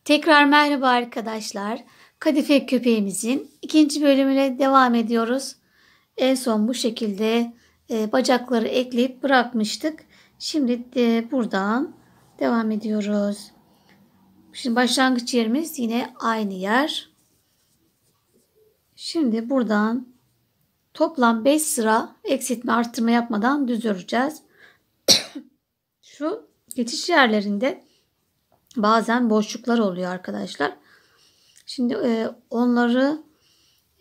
Tekrar merhaba arkadaşlar. Kadife köpeğimizin ikinci bölümüne devam ediyoruz. En son bu şekilde bacakları ekleyip bırakmıştık. Şimdi de buradan devam ediyoruz. Şimdi başlangıç yerimiz yine aynı yer. Şimdi buradan toplam 5 sıra eksiltme arttırma yapmadan düz öreceğiz. Şu geçiş yerlerinde bazen boşluklar oluyor arkadaşlar. Şimdi onları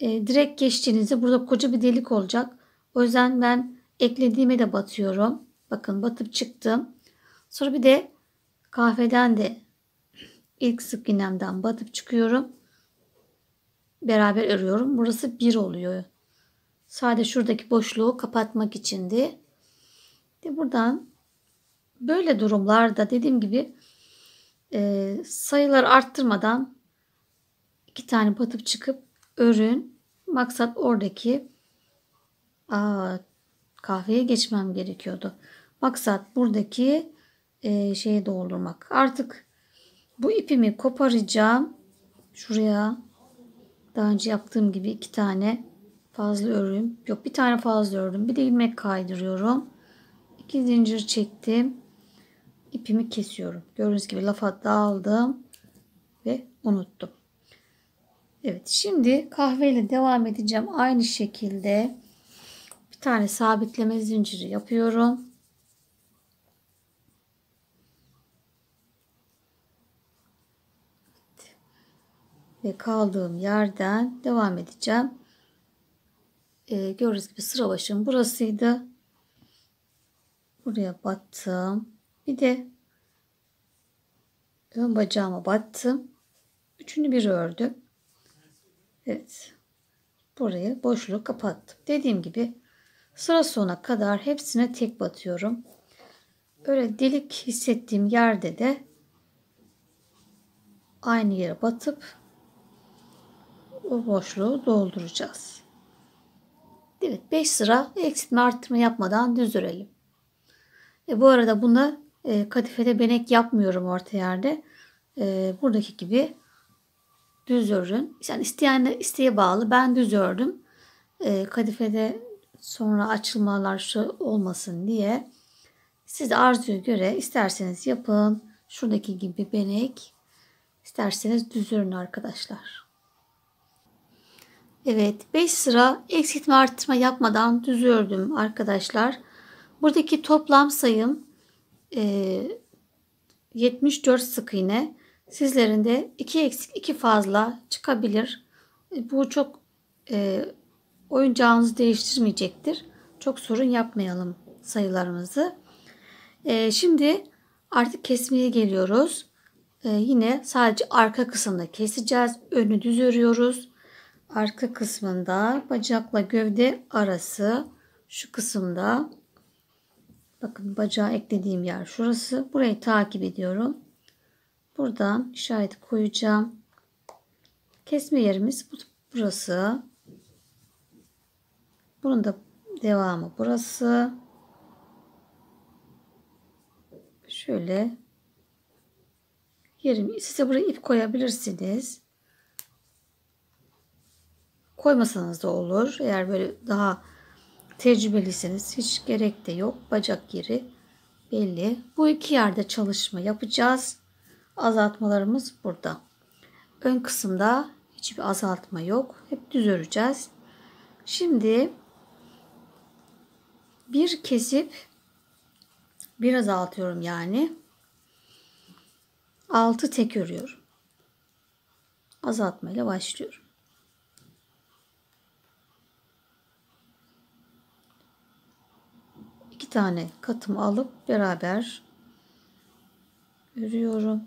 direkt geçtiğinizde burada koca bir delik olacak. O yüzden ben eklediğime de batıyorum. Bakın batıp çıktım. Sonra bir de kahveden de ilk sık iğnemden batıp çıkıyorum. Beraber örüyorum. Burası bir oluyor. Sadece şuradaki boşluğu kapatmak içindi. Buradan böyle durumlarda dediğim gibi sayıları arttırmadan 2 tane batıp çıkıp örün. Maksat oradaki kahveye geçmem gerekiyordu. Maksat buradaki şeyi doldurmak. Artık bu ipimi koparacağım. Şuraya daha önce yaptığım gibi 2 tane fazla örüyorum. Yok, bir tane fazla ördüm. Bir de ilmek kaydırıyorum. 2 zincir çektim. İpimi kesiyorum. Gördüğünüz gibi lafa dağıldım ve unuttum. Evet, şimdi kahveyle devam edeceğim. Aynı şekilde bir tane sabitleme zinciri yapıyorum. Ve kaldığım yerden devam edeceğim. Gördüğünüz gibi sıra başım burasıydı. Buraya battım. Bir de ön bacağıma battım. Üçünü bir ördüm. Evet. Burayı boşluğu kapattım. Dediğim gibi sıra sonuna kadar hepsine tek batıyorum. Öyle delik hissettiğim yerde de aynı yere batıp o boşluğu dolduracağız. Evet, 5 sıra eksiltme arttırma yapmadan düz örelim. Bu arada bunda kadifede benek yapmıyorum orta yerde. Buradaki gibi düz örün. Yani isteğe bağlı. Ben düz ördüm. Kadifede sonra açılmalar şu olmasın diye. Siz de arzuya göre isterseniz yapın. Şuradaki gibi benek. İsterseniz düz örün arkadaşlar. Evet, 5 sıra eksiltme arttırma yapmadan düz ördüm arkadaşlar. Buradaki toplam sayım 74 sık iğne. Sizlerin de 2 eksik 2 fazla çıkabilir. Bu çok oyuncağınızı değiştirmeyecektir. Çok sorun yapmayalım sayılarımızı. Şimdi artık kesmeye geliyoruz. Yine sadece arka kısmını keseceğiz. Önü düz örüyoruz. Arka kısmında bacakla gövde arası şu kısımda, bakın bacağı eklediğim yer şurası. Burayı takip ediyorum. Buradan işareti koyacağım. Kesme yerimiz burası. Bunun da devamı burası. Şöyle yerim. Size buraya ip koyabilirsiniz. Koymasanız da olur. Eğer böyle daha tecrübelisiniz hiç gerek de yok. Bacak yeri belli. Bu iki yerde çalışma yapacağız. Azaltmalarımız burada. Ön kısımda hiçbir azaltma yok. Hep düz öreceğiz. Şimdi bir kesip bir azaltıyorum yani. 6 tek örüyorum. Azaltma ile başlıyorum. İki tane katımı alıp beraber örüyorum.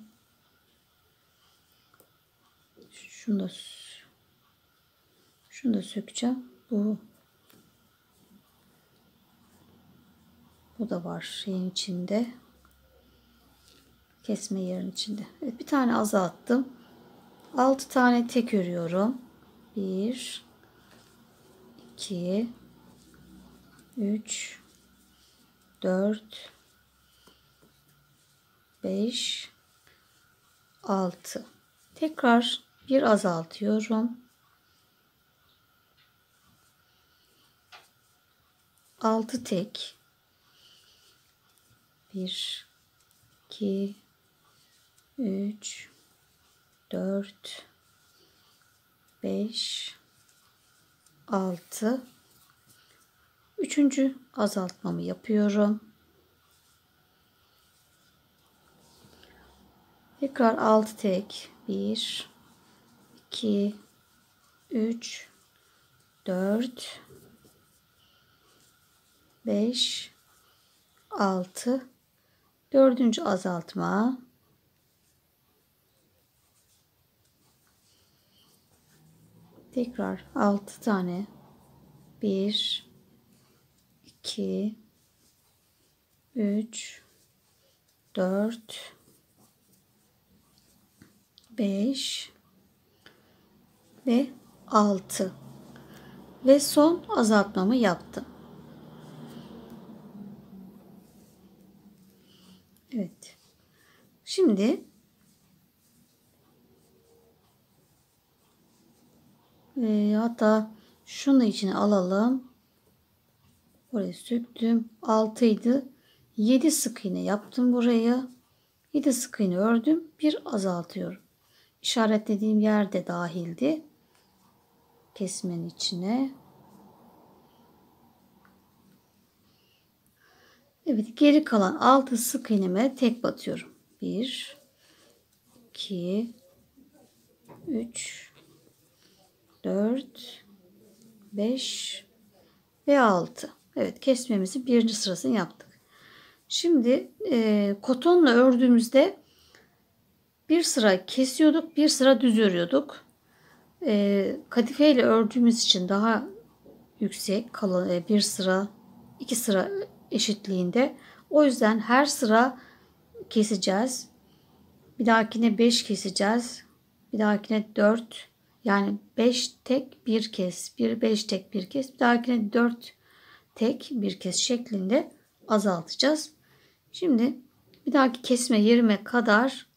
Şunu da sökeceğim. Bu da var şeyin içinde. Kesme yerin içinde. Evet, bir tane azalttım. 6 tane tek örüyorum. 1 2 3 4 5 6 Tekrar bir azaltıyorum. 6 tek. 1 2 3 4 5 6. Üçüncü azaltmamı yapıyorum. Tekrar 6 tek. 1 2 3 4 5 6. Dördüncü azaltma. Tekrar 6 tane. 1 2 3 4 5 ve 6 ve son azaltmamı yaptım. Evet. Şimdi hatta şunu içine alalım. Orayı söktüm. 6 idi. 7 sık iğne yaptım buraya. 7 sık iğne ördüm. Bir azaltıyorum. İşaretlediğim yer de dahildi. Kesmenin içine. Evet, geri kalan 6 sık iğneme tek batıyorum. 1 2 3 4 5 ve 6. Evet, kesmemizin birinci sırasını yaptık. Şimdi kotonla ördüğümüzde bir sıra kesiyorduk, bir sıra düz örüyorduk. Kadife ile ördüğümüz için daha yüksek, kalın, bir sıra, iki sıra eşitliğinde. O yüzden her sıra keseceğiz. Bir dahakine 5 keseceğiz. Bir dahakine 4. Yani 5 tek bir kes. 5 tek bir kes. Bir dahakine 4 tek bir kes şeklinde azaltacağız. Şimdi bir dahaki kesme yerime kadar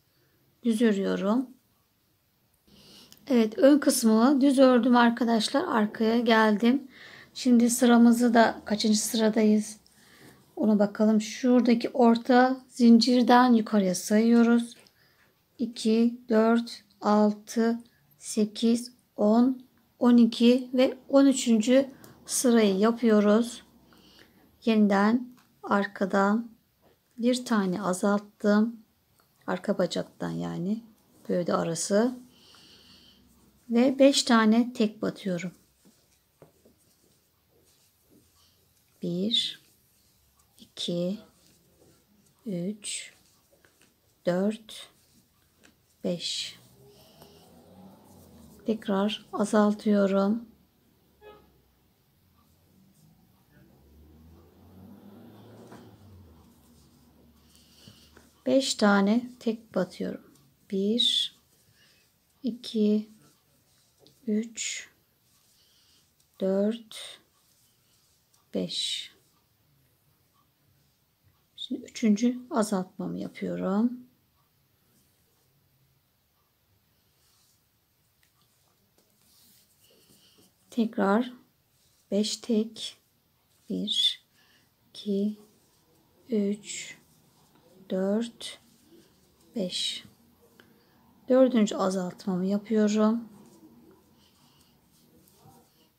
düz örüyorum. Evet, ön kısmı düz ördüm arkadaşlar. Arkaya geldim. Şimdi sıramızı da kaçıncı sıradayız? Ona bakalım. Şuradaki orta zincirden yukarıya sayıyoruz. 2, 4, 6, 8, 10, 12 ve 13. sırayı yapıyoruz. Yeniden arkadan bir tane azalttım. Arka bacaktan yani. Böyle arası. Ve 5 tane tek batıyorum. 1 2 3 4 5. Tekrar azaltıyorum. Beş tane tek batıyorum. 1 2 3 4 5. Şimdi üçüncü azaltmamı yapıyorum. Tekrar 5 tek. 1 2 3 4 5. Dördüncü azaltmamı yapıyorum.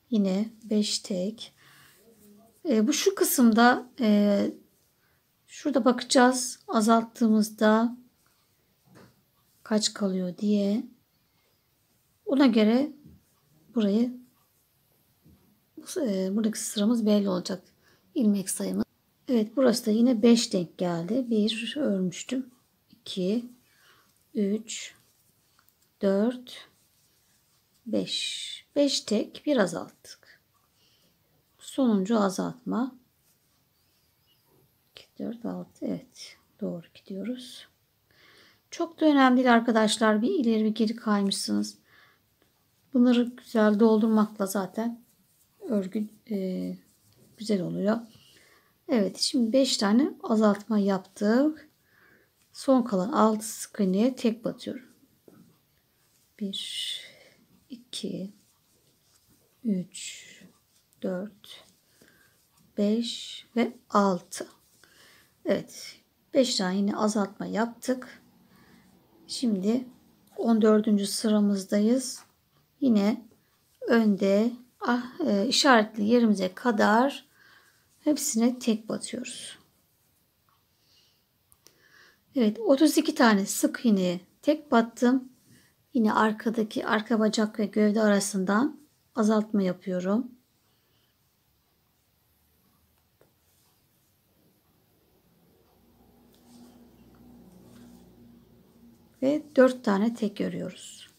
Yine 5 tek. Bu şu kısımda şurada bakacağız. Azalttığımızda kaç kalıyor diye. Ona göre burayı buradaki sıramız belli olacak. İlmek sayımız. Evet, burası da yine 5 denk geldi. 1 örmüştüm. 2 3 4 5. 5 tek bir azalttık. Sonuncu azaltma. 2 4 6. Evet, doğru gidiyoruz. Çok da önemli değil arkadaşlar. Bir ileri bir geri kaymışsınız. Bunları güzel doldurmakla zaten örgü güzel oluyor. Evet, şimdi 5 tane azaltma yaptık. Son kalan 6 sık iğneye tek batıyorum. 1, 2, 3, 4, 5 ve 6. Evet. 5 tane yine azaltma yaptık. Şimdi 14. sıramızdayız. Yine önde işaretli yerimize kadar hepsine tek batıyoruz. Evet, 32 tane sık iğne tek battım. Yine arkadaki arka bacak ve gövde arasından azaltma yapıyorum. Ve 4 tane tek örüyoruz.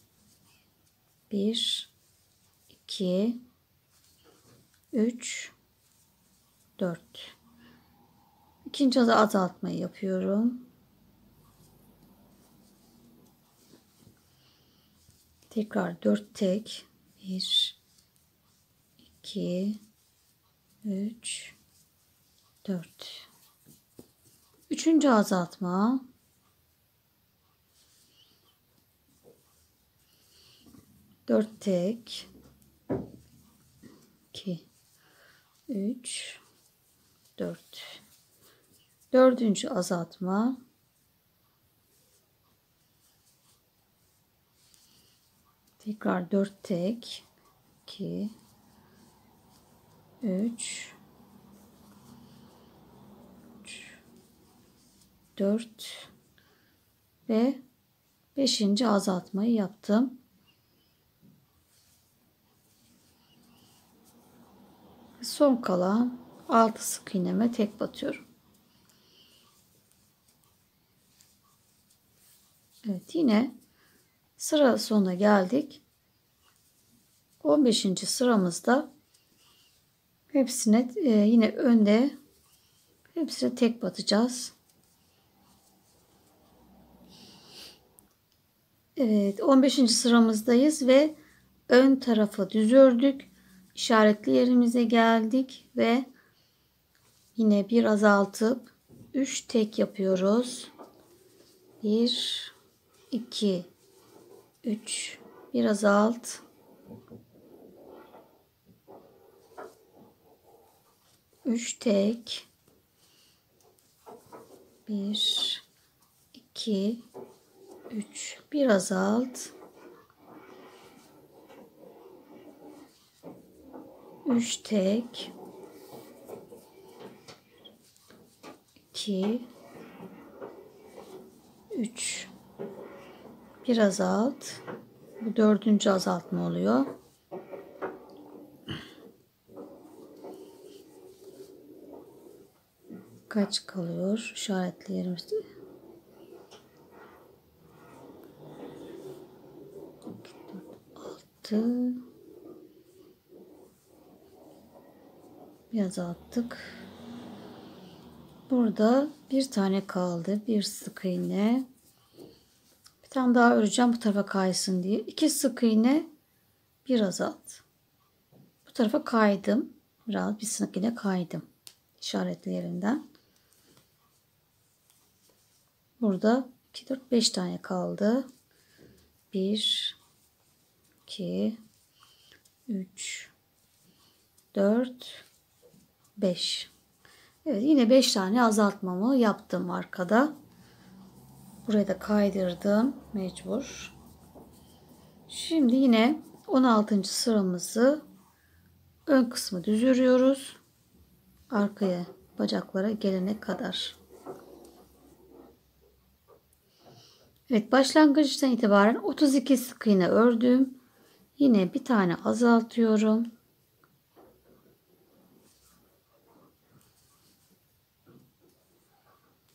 1, 2, 3, 4. İkinci azaltmayı yapıyorum. Tekrar 4 tek. 1, 2, 3, 4. Üçüncü azaltma. 4 tek. 2, 3, 4. Dördüncü azaltma. Tekrar 4 tek. 2, 3, 4 ve 5. azaltmayı yaptım. Son kalan 6 sık iğneme tek batıyorum. Evet, yine sıra sonuna geldik. 15. sıramızda hepsine yine önde hepsine tek batacağız. Evet, 15. sıramızdayız ve ön tarafa düz ördük. İşaretli yerimize geldik ve yine bir azaltıp 3 tek yapıyoruz. 1, 2, 3. Bir azalt. 3 tek. 1, 2, 3. Bir azalt. 3 tek. 2, 3. Bir azalt. Bu 4. azaltma oluyor. Kaç kalıyor? İşaretli yerimizde. 6. Bir azalttık. Burada bir tane kaldı. Bir sık iğne. Bir tane daha öreceğim bu tarafa kaysın diye. 2 sık iğne, bir azalt. Bu tarafa kaydım. Biraz bir sık iğne kaydım. İşaretli yerinden. Burada 2, 4, 5 tane kaldı. 1, 2, 3, 4, 5. Evet, yine 5 tane azaltmamı yaptım arkada. Buraya da kaydırdım mecbur. Şimdi yine 16. sıramızı ön kısmı düz örüyoruz. Arkaya bacaklara gelene kadar. Evet, başlangıçtan itibaren 32 sık iğne ördüm. Yine bir tane azaltıyorum.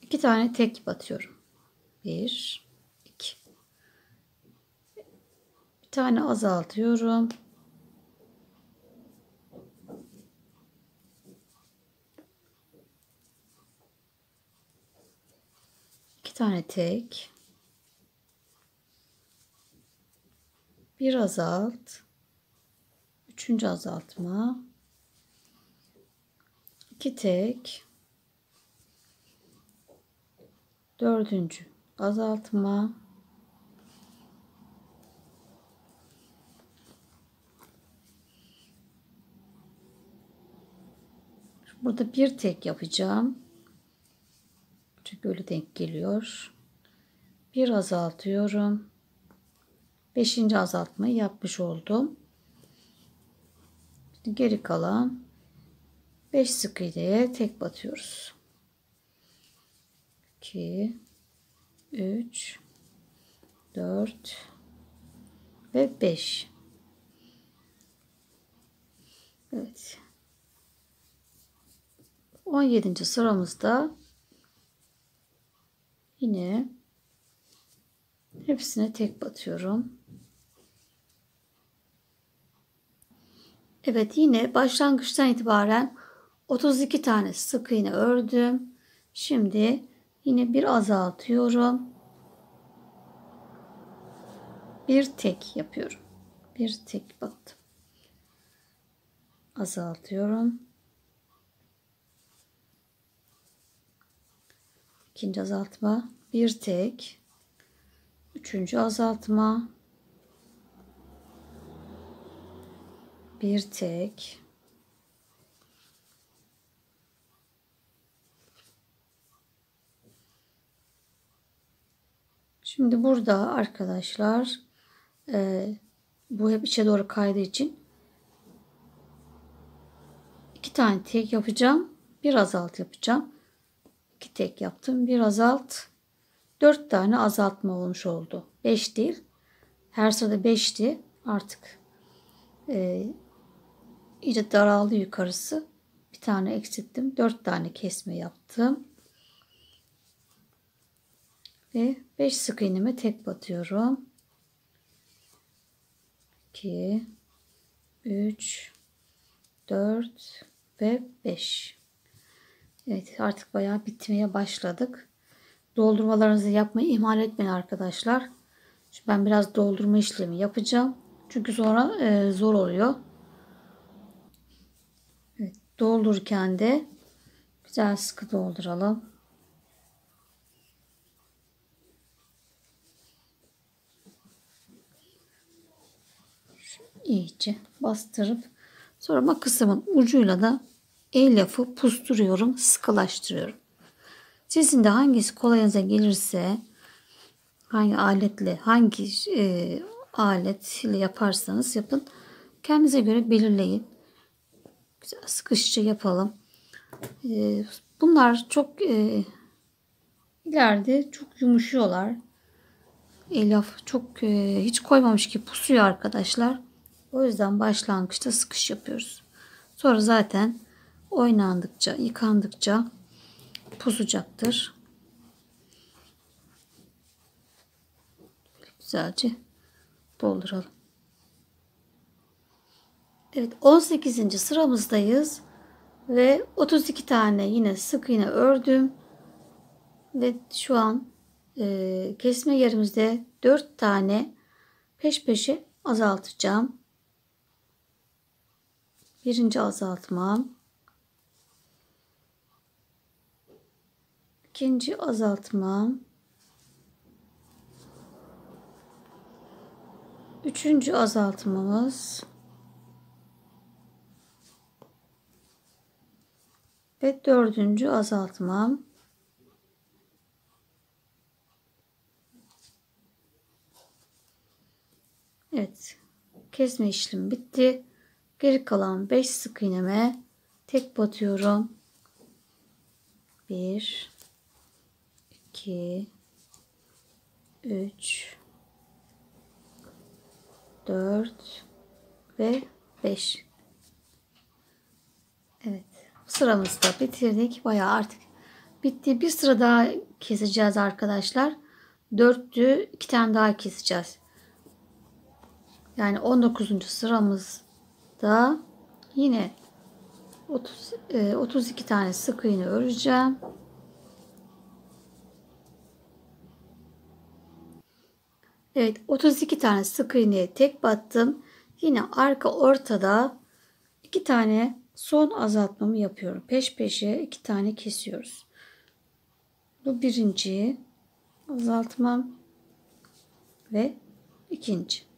İki tane tek batıyorum. 1, 2. Bir tane azaltıyorum. İki tane tek. Bir azalt. Üçüncü azaltma. 2 tek. Dördüncü azaltma. Burada bir tek yapacağım. Çünkü öyle denk geliyor. Bir azaltıyorum. 5. azaltmayı yapmış oldum. Şimdi geri kalan 5 sık iğneye tek batıyoruz. 2, 3, 4 ve 5. Evet. 17. sıramızda yine hepsine tek batıyorum. Evet, yine başlangıçtan itibaren 32 tane sık iğne ördüm. Şimdi yine bir azaltıyorum. Bir tek yapıyorum. Bir tek battım. Azaltıyorum. İkinci azaltma. Bir tek. Üçüncü azaltma. Bir tek. Şimdi burada arkadaşlar bu hep içe doğru kaydığı için 2 tane tek yapacağım. Bir azalt yapacağım. 2 tek yaptım. Bir azalt. 4 tane azaltma olmuş oldu. 5 değil. Her sırada 5'ti. Artık iyice daraldı yukarısı. Bir tane eksilttim. 4 tane kesme yaptım. Ve 5 sık iğneme tek batıyorum. 2, 3, 4 ve 5. Evet, artık bayağı bitmeye başladık. Doldurmalarınızı yapmayı ihmal etmeyin arkadaşlar. Şimdi ben biraz doldurma işlemi yapacağım. Çünkü sonra zor oluyor. Evet, doldururken de güzel sıkı dolduralım. İyice bastırıp sonra makasımın ucuyla da elyafı pusturuyorum, sıkılaştırıyorum. Sizin de hangisi kolayınıza gelirse, hangi aletle, hangi aletle yaparsanız yapın. Kendinize göre belirleyin. Güzel sıkışça yapalım. Bunlar çok ileride çok yumuşuyorlar. Elyaf çok hiç koymamış gibi pusuyor arkadaşlar. O yüzden başlangıçta sıkış yapıyoruz. Sonra zaten oynandıkça, yıkandıkça pusacaktır. Güzelce dolduralım. Evet, 18. sıramızdayız ve 32 tane yine sık iğne ördüm ve şu an kesme yerimizde 4 tane peş peşe azaltacağım. Birinci azaltmam, ikinci azaltmam, üçüncü azaltmamız ve dördüncü azaltmam. Evet, kesme işlemi bitti. Geri kalan 5 sık iğneme tek batıyorum. 1, 2, 3, 4 ve 5. Evet, bu sıramızı da bitirdik. Bayağı artık bitti. Bir sıra daha keseceğiz arkadaşlar. 4'tü, 2 tane daha keseceğiz. Yani 19. sıramızda yine 32 tane sık iğne öreceğim. Evet, 32 tane sık iğneye tek battım. Yine arka ortada 2 tane son azaltmamı yapıyorum. Peş peşe 2 tane kesiyoruz. Bu birinci azaltmam ve ikinci.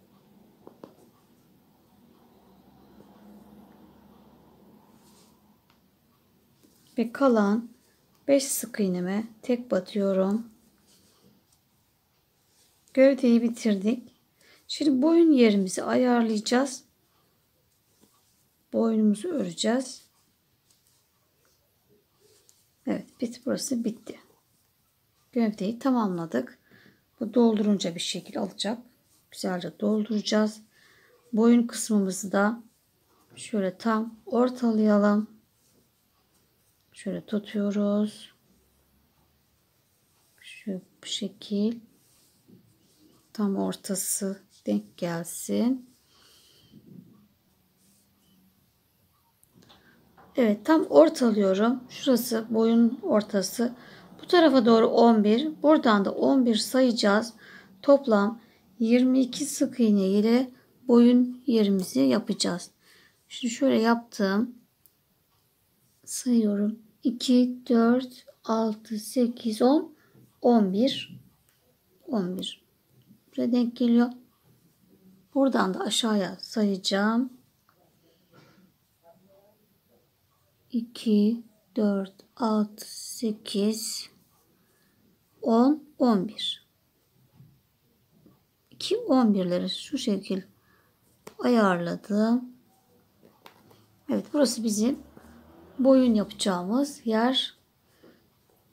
Ve kalan 5 sık iğneme tek batıyorum. Gövdeyi bitirdik. Şimdi boyun yerimizi ayarlayacağız. Boynumuzu öreceğiz. Evet, burası bitti. Gövdeyi tamamladık. Bu doldurunca bir şekil alacak. Güzelce dolduracağız. Boyun kısmımızı da şöyle tam ortalayalım. Şöyle tutuyoruz. Şu bu şekil. Tam ortası denk gelsin. Evet, tam ortalıyorum. Şurası boyun ortası. Bu tarafa doğru 11. Buradan da 11 sayacağız. Toplam 22 sık iğne ile boyun yerimizi yapacağız. Şimdi şöyle yaptım. Sayıyorum. 2, 4, 6, 8, 10, 11. 11. Buraya denk geliyor. Buradan da aşağıya sayacağım. 2, 4, 6, 8, 10, 11. 2, 11'leri şu şekil ayarladım. Evet, burası bizim boyun yapacağımız yer.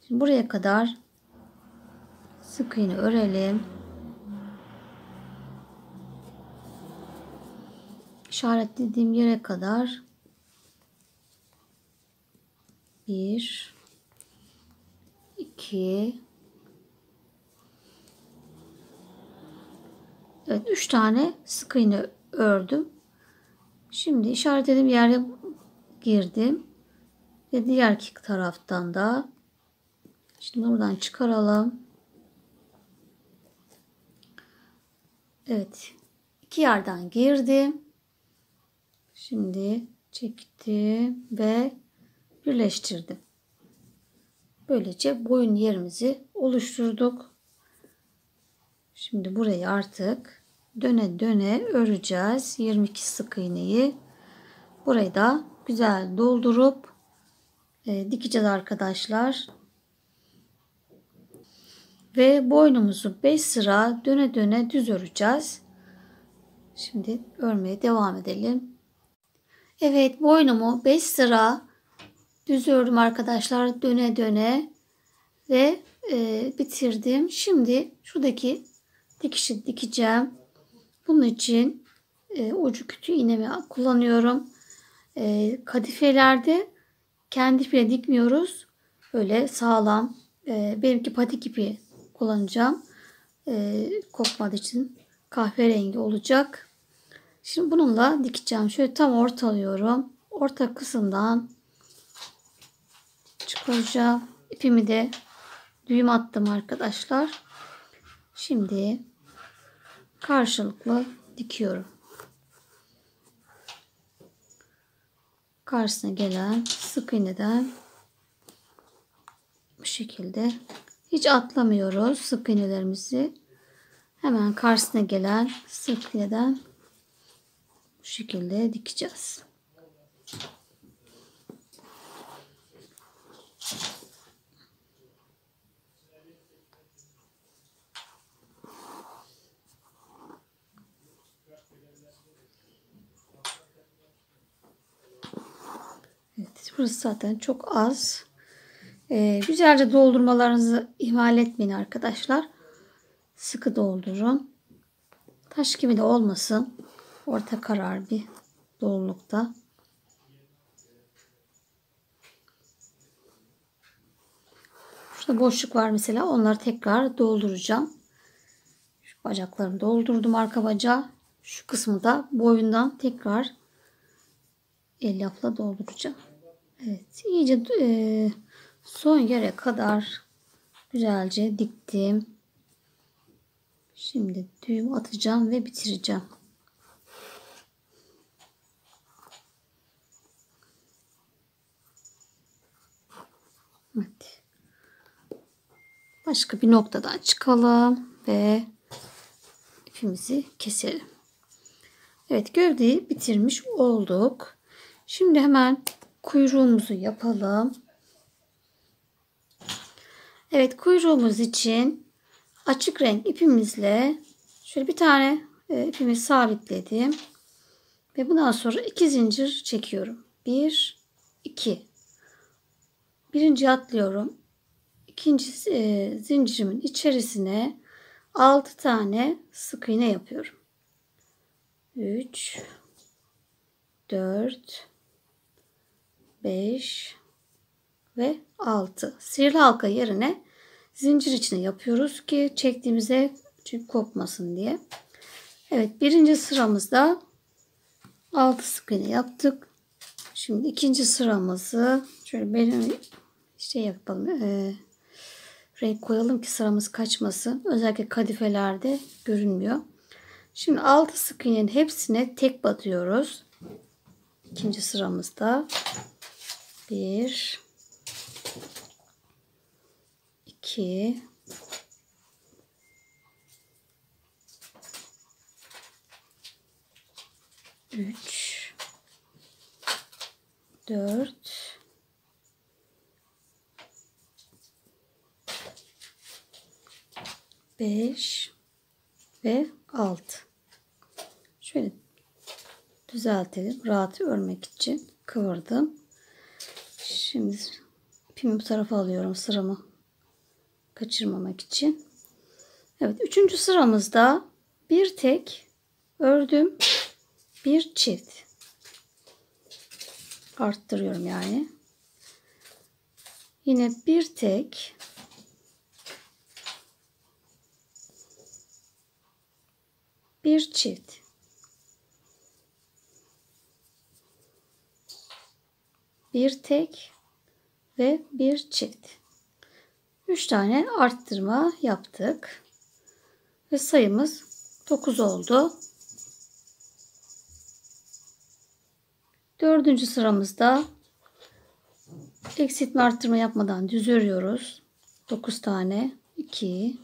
Şimdi buraya kadar sık iğne örelim. İşaretlediğim yere kadar 1, 2, evet, 3 tane sık iğne ördüm. Şimdi işaretlediğim yere girdim. Ve diğer taraftan da şimdi buradan çıkaralım. Evet. 2 yerden girdim. Şimdi çektim ve birleştirdim. Böylece boyun yerimizi oluşturduk. Şimdi burayı artık döne döne öreceğiz. 22 sık iğneyi. Burayı da güzel doldurup dikeceğiz arkadaşlar. Ve boynumuzu 5 sıra döne döne düz öreceğiz. Şimdi örmeye devam edelim. Evet, boynumu 5 sıra düz ördüm arkadaşlar, döne döne ve bitirdim. Şimdi şuradaki dikişi dikeceğim. Bunun için ucu kütüğü iğnemi kullanıyorum. Kadifelerde kendi iple dikmiyoruz. Böyle sağlam. Benimki patik ipi kullanacağım. Kopmadığı için kahverengi olacak. Şimdi bununla dikeceğim. Şöyle tam ortalıyorum. Orta kısımdan çıkaracağım. İpimi de düğüm attım arkadaşlar. Şimdi karşılıklı dikiyorum. Karşısına gelen sık iğneden bu şekilde hiç atlamıyoruz sık iğnelerimizi. Hemen karşısına gelen sık iğneden bu şekilde dikeceğiz. Evet, burası zaten çok az. Güzelce doldurmalarınızı ihmal etmeyin arkadaşlar. Sıkı doldurun. Taş gibi de olmasın. Orta karar bir dolulukta. Şurada boşluk var mesela. Onları tekrar dolduracağım. Şu bacaklarını doldurdum, arka bacağı. Şu kısmı da boyundan tekrar elyafla dolduracağım. Evet, iyice son yere kadar güzelce diktim. Şimdi düğüm atacağım ve bitireceğim. Evet. Başka bir noktadan çıkalım ve ipimizi keselim. Evet, gövdeyi bitirmiş olduk. Şimdi hemen kuyruğumuzu yapalım. Evet, kuyruğumuz için açık renk ipimizle şöyle bir tane ipimi sabitledim. Ve bundan sonra 2 zincir çekiyorum. 1, 2. Birinci atlıyorum. İkinci zincirimin içerisine 6 tane sık iğne yapıyorum. 3, 4, 5 ve 6. Sihirli halka yerine zincir içine yapıyoruz ki çektiğimizde çünkü kopmasın diye. Evet, birinci sıramızda 6 sık iğne yaptık. Şimdi ikinci sıramızı şöyle benim yapalım. Renk koyalım ki sıramız kaçmasın. Özellikle kadifelerde görünmüyor. Şimdi 6 sık iğnenin hepsine tek batıyoruz. İkinci sıramızda 1, 2, 3, 4, 5 ve 6. Şöyle düzeltelim. Rahat örmek için kıvırdım. Şimdi ipimi bu tarafa alıyorum sıramı kaçırmamak için. Evet, üçüncü sıramızda bir tek ördüm, bir çift arttırıyorum yani. Yine bir tek, bir çift, bir tek ve bir çift. 3 tane arttırma yaptık ve sayımız 9 oldu. Dördüncü sıramızda eksiltme arttırma yapmadan düz örüyoruz. 9 tane. 2,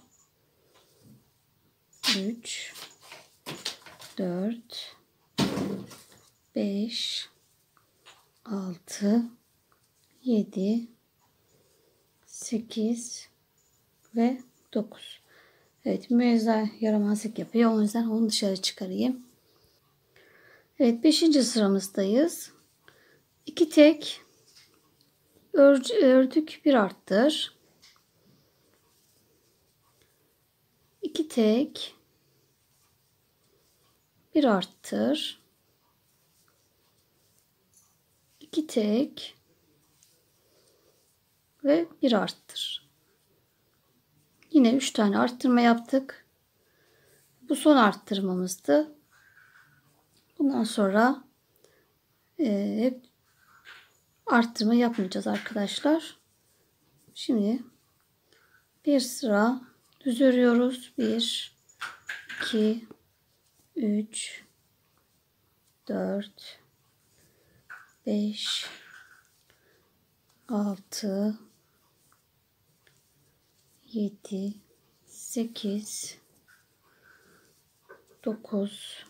3, 4, 5, 6, 7, 8 ve 9. Evet, müezzar yaramazlık yapıyor. O yüzden onu dışarı çıkarayım. Evet, 5. sıramızdayız. 2 tek ördük, bir arttır. 2 tek, bir arttır. 2 tek ve bir arttır. Yine 3 tane arttırma yaptık. Bu son arttırmamızdı. Bundan sonra hep arttırma yapmayacağız arkadaşlar. Şimdi bir sıra düz örüyoruz. 1, 2, 3, 4, 5, 6, 7, 8, 9,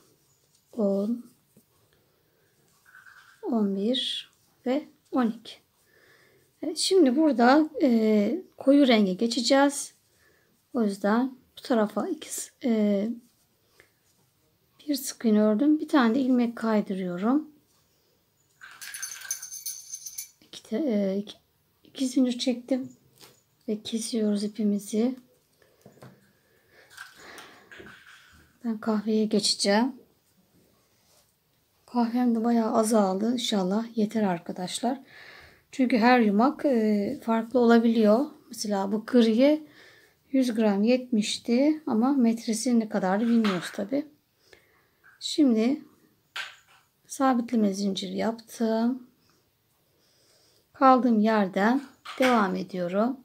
10, 11 ve 12. Evet, şimdi burada koyu renge geçeceğiz. O yüzden bu tarafa bir sık iğne ördüm. Bir tane de ilmek kaydırıyorum. 2 zincir çektim ve kesiyoruz ipimizi. Ben kahveye geçeceğim. Kahvem de bayağı azaldı. İnşallah yeter arkadaşlar. Çünkü her yumak farklı olabiliyor. Mesela bu griye 100 gram 70'ti ama metresi ne kadar bilmiyoruz tabi. Şimdi sabitleme zinciri yaptım. Kaldığım yerden devam ediyorum.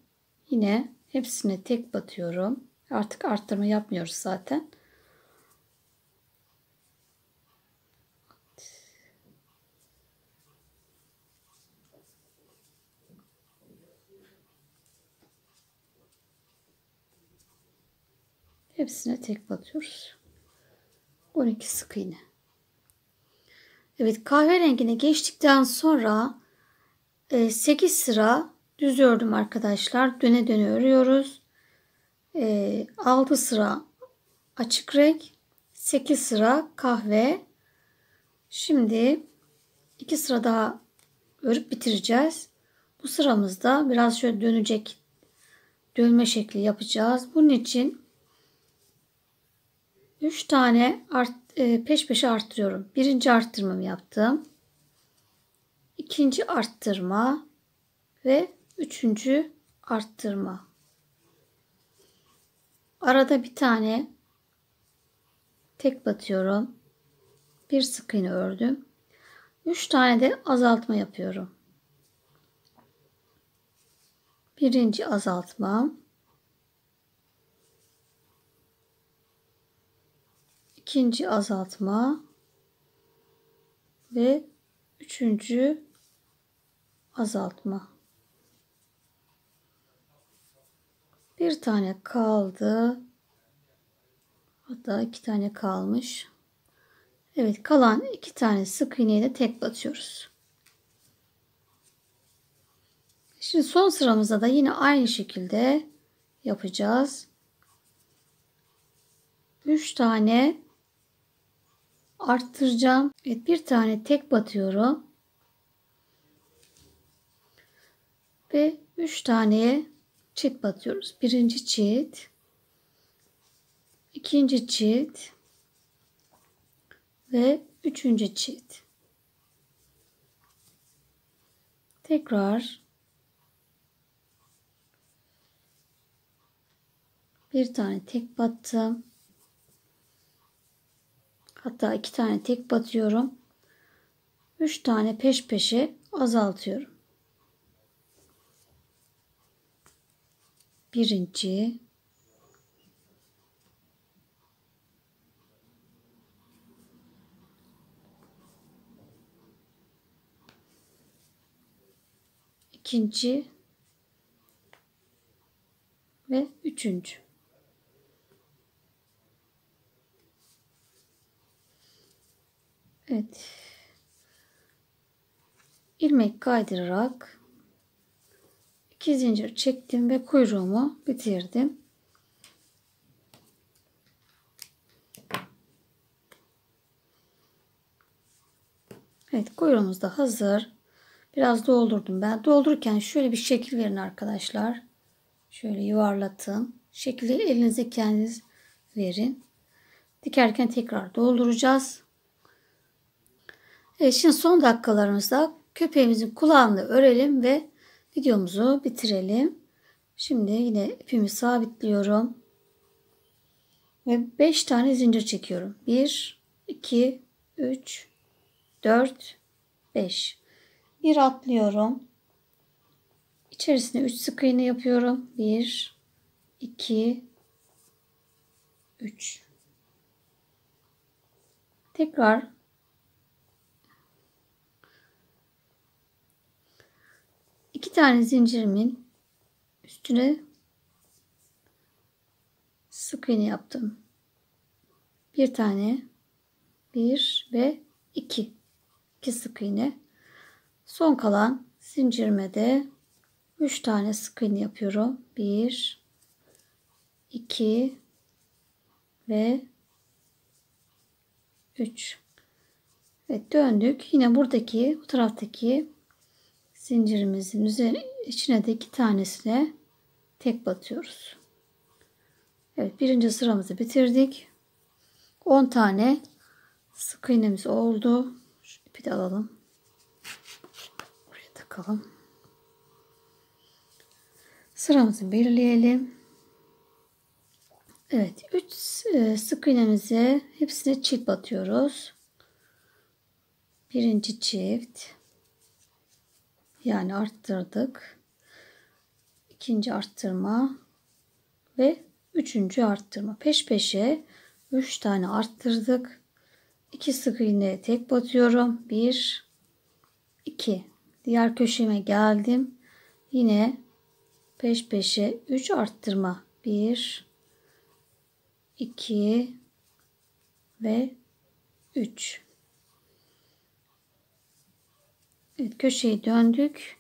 Yine hepsine tek batıyorum. Artık arttırma yapmıyoruz zaten. Hepsine tek batıyoruz. 12 sık iğne. Evet, kahverengine geçtikten sonra 8 sıra Düz ördüm arkadaşlar. Döne döne örüyoruz. 6 sıra açık renk, 8 sıra kahve. Şimdi 2 sıra daha örüp bitireceğiz. Bu sıramızda biraz şöyle dönecek, dönme şekli yapacağız. Bunun için 3 tane peş peşe arttırıyorum. Birinci arttırmamı yaptım. İkinci arttırma ve üçüncü arttırma. Arada bir tane tek batıyorum. Bir sık iğne ördüm. 3 tane de azaltma yapıyorum. Birinci azaltma, ikinci azaltma ve üçüncü azaltma. Bir tane kaldı. Hatta 2 tane kalmış. Evet, kalan 2 tane sık iğneyi de tek batıyoruz. Şimdi son sıramızda da yine aynı şekilde yapacağız. 3 tane arttıracağım. Evet, bir tane tek batıyorum. Ve 3 taneye çift batıyoruz. Birinci çift, ikinci çift ve üçüncü çift. Tekrar bir tane tek battım. Hatta 2 tane tek batıyorum. 3 tane peş peşe azaltıyorum. Birinci, ikinci ve üçüncü. Evet. İlmek kaydırarak 2 zincir çektim ve kuyruğumu bitirdim. Evet, kuyruğumuz da hazır. Biraz doldurdum ben. Doldururken şöyle bir şekil verin arkadaşlar. Şöyle yuvarlatın. Şekli elinize kendiniz verin. Dikerken tekrar dolduracağız. Evet, şimdi son dakikalarımızda köpeğimizin kulağını örelim ve videomuzu bitirelim. Şimdi yine ipimi sabitliyorum. Ve 5 tane zincir çekiyorum. 1, 2, 3, 4, 5. Bir atlıyorum. İçerisine 3 sık iğne yapıyorum. 1, 2, 3. Tekrar 2 tane zincirimin üstüne sık iğne yaptım. Bir tane, 1 ve 2. 2 sık iğne. Son kalan zincirime de 3 tane sık iğne yapıyorum. 1, 2 ve 3. Evet, döndük. Yine buradaki bu taraftaki zincirimizin içine de 2 tanesine tek batıyoruz. Evet, birinci sıramızı bitirdik. 10 tane sık iğnemiz oldu. Şu ipi de alalım. Buraya takalım. Sıramızı belirleyelim. Evet, 3 sık iğnemize hepsine çift batıyoruz. Birinci çift, yani arttırdık. İkinci arttırma ve üçüncü arttırma. Peş peşe 3 tane arttırdık. 2 sık iğne tek batıyorum. 1, 2. Diğer köşeme geldim. Yine peş peşe 3 arttırma. 1, 2 ve 3. Evet, köşeyi döndük.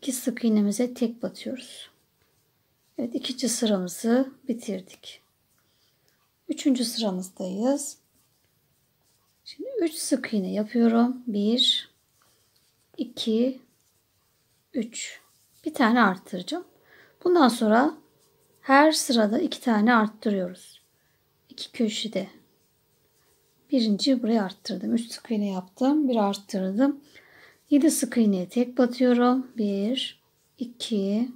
2 sık iğnemize tek batıyoruz. Evet, ikinci sıramızı bitirdik. Üçüncü sıramızdayız. Şimdi 3 sık iğne yapıyorum. 1, 2, 3. Bir tane arttıracağım. Bundan sonra her sırada 2 tane arttırıyoruz. 2 köşede. Birinci buraya arttırdım. 3 sık iğne yaptım. Bir arttırdım. 7 sık iğneye tek batıyorum. 1, 2,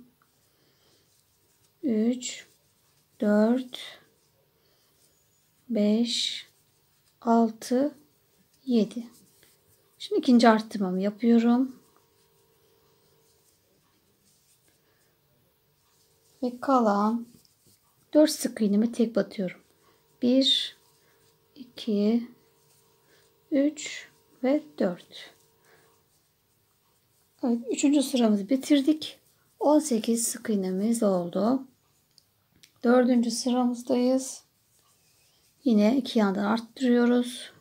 3, 4, 5, 6, 7. Şimdi ikinci arttırmamı yapıyorum. Ve kalan 4 sık iğnemi tek batıyorum. 1, 2, 3 ve 4. Evet, 3. sıramızı bitirdik. 18 sık iğnemiz oldu. 4. sıramızdayız. Yine iki yandan arttırıyoruz.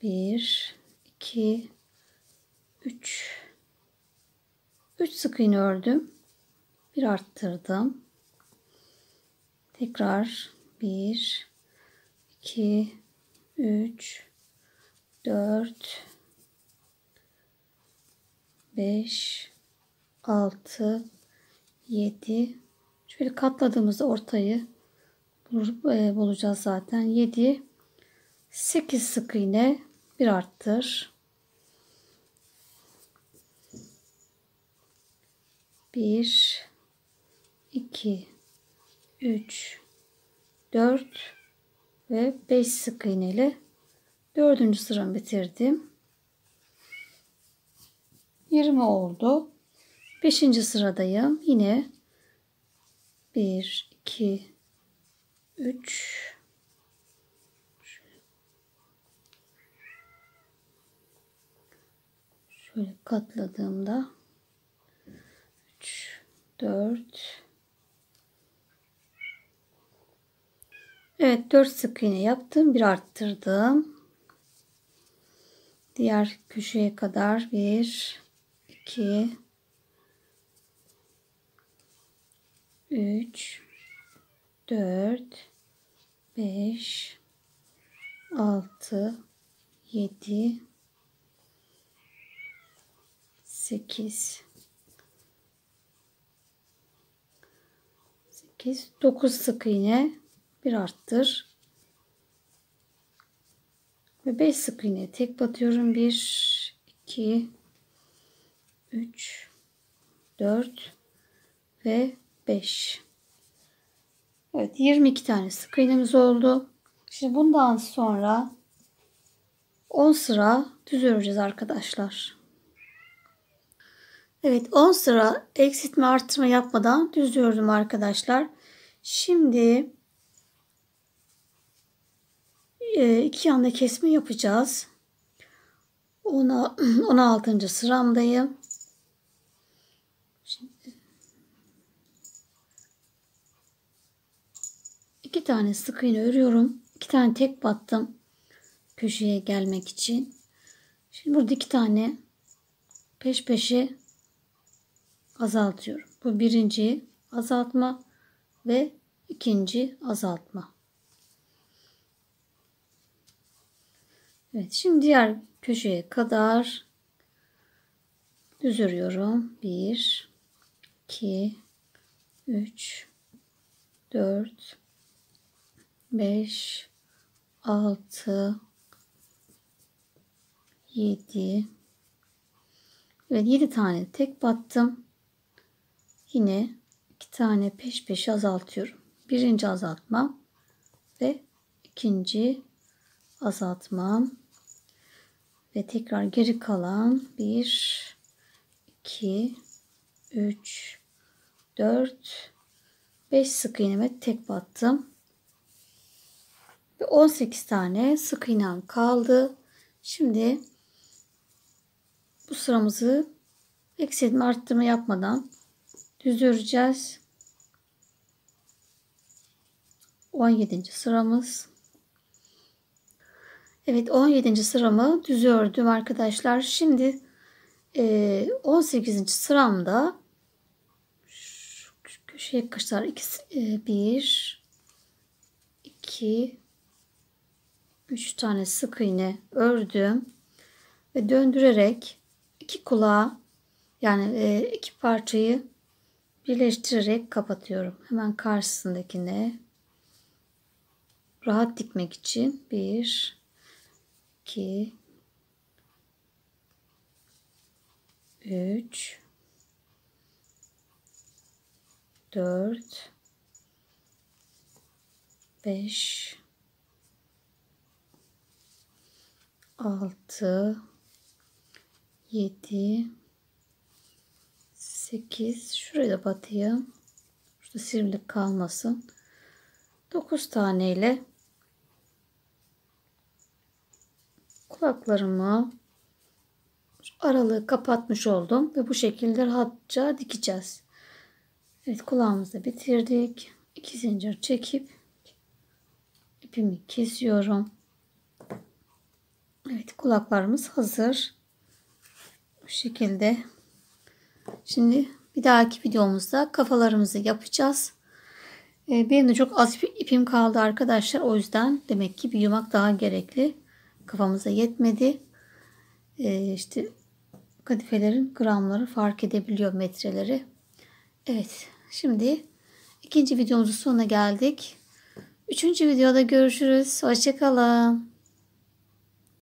1, 2, 3. 3 sık iğne ördüm. Bir arttırdım. Tekrar 1, 2, 3, 4, 5, 6, 7. Şöyle katladığımızda ortayı bulacağız zaten. 7, 8 sık iğne bir arttır. 1, 2, 3, 4 ve 5 sık iğne ile 4. sıramı bitirdim. 20 oldu. 5. sıradayım. Yine 1, 2, 3, şöyle katladığımda 3, 4. Evet, 4 sık iğne yaptım. Bir arttırdım. Diğer köşeye kadar 1, 2, 3, 4, 5, 6, 7, 8, 9 sık iğne bir arttır. Ve 5 sık iğne tek batıyorum. 1, 2, 3, 4 ve 5. Evet, 22 tane sık iğnemiz oldu. Şimdi bundan sonra 10 sıra düz öreceğiz arkadaşlar. Evet, 10 sıra eksiltme artırma yapmadan düz ördüm arkadaşlar. Şimdi iki yanda kesme yapacağız. 16. sıramdayım. Şimdi 2 tane sık iğne örüyorum. 2 tane tek battım köşeye gelmek için. Şimdi burada 2 tane peş peşe azaltıyorum. Bu birinci azaltma ve ikinci azaltma. Evet, şimdi diğer köşeye kadar düz örüyorum. 1, 2, 3, 4, 5, 6, 7. Evet, 7 tane tek battım. Yine 2 tane peş peşe azaltıyorum. Birinci azaltmam ve ikinci azaltmam. Ve tekrar geri kalan 1, 2, 3, 4, 5 sık iğneme tek battım. Ve 18 tane sık iğnem kaldı. Şimdi bu sıramızı eksiltme arttırma yapmadan düz öreceğiz. 17. sıramız. Evet, 17. sıramı düz ördüm arkadaşlar. Şimdi 18. sıramda şu köşeye kadar 1 2 3 tane sık iğne ördüm ve döndürerek iki kulağı, yani iki parçayı birleştirerek kapatıyorum. Hemen karşısındakine rahat dikmek için 1 2 3 4 5 6 7 8, şuraya da batayım. Şurada sivrilik kalmasın. 9 tane ile kulaklarımı aralığı kapatmış oldum ve bu şekilde rahatça dikeceğiz. Evet, kulağımızı da bitirdik. 2 zincir çekip ipimi kesiyorum. Evet, kulaklarımız hazır. Bu şekilde. Şimdi bir dahaki videomuzda kafalarımızı yapacağız. Benim de çok az ipim kaldı arkadaşlar. O yüzden demek ki bir yumak daha gerekli. Kafamıza yetmedi. İşte kadifelerin gramları fark edebiliyor, metreleri. Evet, şimdi ikinci videomuzun sonuna geldik. Üçüncü videoda görüşürüz. Hoşça kalın.